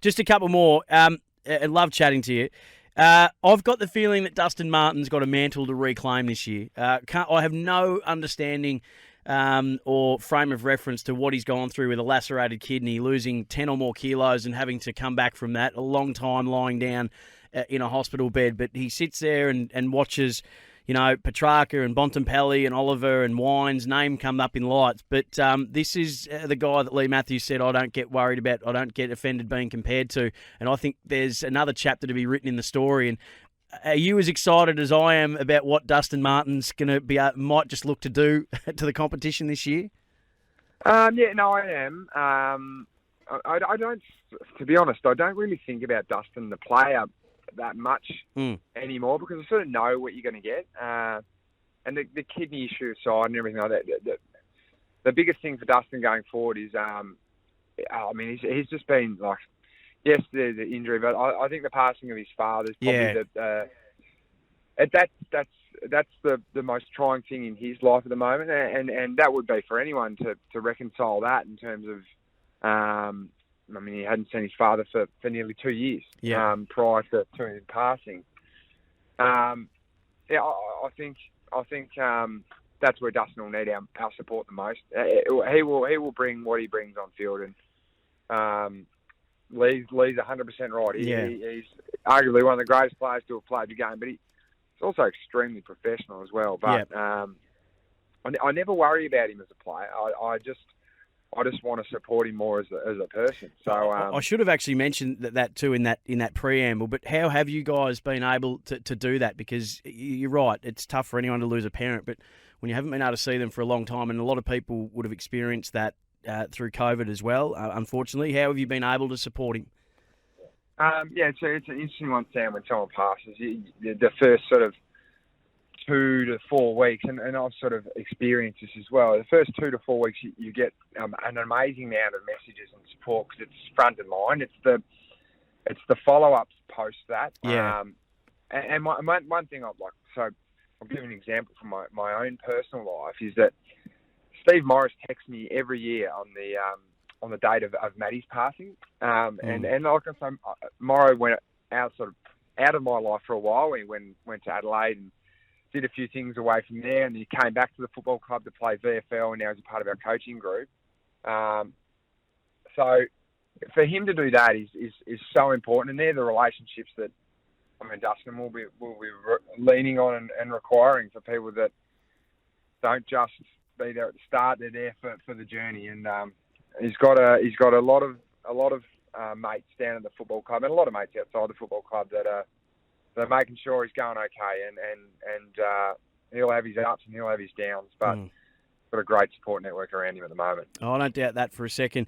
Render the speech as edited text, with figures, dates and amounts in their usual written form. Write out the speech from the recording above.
Just a couple more. I love chatting to you. I've got the feeling that Dustin Martin's got a mantle to reclaim this year. I have no understanding or frame of reference to what he's gone through with a lacerated kidney, losing 10 or more kilos and having to come back from that. A long time lying down in a hospital bed. But he sits there and watches, Petrarca and Bontempelli and Oliver and Wine's name come up in lights. But this is the guy that Lee Matthews said, I don't get worried about, I don't get offended being compared to. And I think there's another chapter to be written in the story. And are you as excited as I am about what Dustin Martin's going to be might just look to do to the competition this year? Yeah, no, I am. I don't, to be honest, I don't really think about Dustin, the player, that much anymore because I sort of know what you're going to get. And the kidney issue aside and everything like that, the biggest thing for Dustin going forward is, he's just been like, yes, there's an injury, but I think the passing of his father is probably that's the most trying thing in his life at the moment, and that would be for anyone to reconcile that in terms of, he hadn't seen his father for nearly 2 years prior to his passing. I think that's where Dustin will need our support the most. He will bring what he brings on field, and Lee's 100% right. He's arguably one of the greatest players to have played the game, but he's also extremely professional as well. But I never worry about him as a player. I just want to support him more as a person. So I should have actually mentioned that too in that preamble. But how have you guys been able to do that? Because you're right, it's tough for anyone to lose a parent, but when you haven't been able to see them for a long time, and a lot of people would have experienced that through COVID as well, unfortunately, how have you been able to support him? It's an interesting one, Sam, when someone passes. The first sort of 2 to 4 weeks, and I've sort of experienced this as well. The first 2 to 4 weeks, you get an amazing amount of messages and support because it's front of mind. It's the follow-ups post that. Yeah. And one thing I'd like, so I'll give an example from my own personal life, is that Steve Morris texts me every year on the date of Maddie's passing, and like I say, Morrow went out of my life for a while. He went to Adelaide and did a few things away from there, and he came back to the football club to play VFL, and now he's a part of our coaching group. So for him to do that is so important, and they're the relationships that Dustin will be leaning on and requiring for people that don't just be there at the start; they're there for the journey. And he's got a lot of mates down at the football club, and a lot of mates outside the football club that are making sure he's going okay, and he'll have his ups and he'll have his downs, but got a great support network around him at the moment. Oh, I don't doubt that for a second.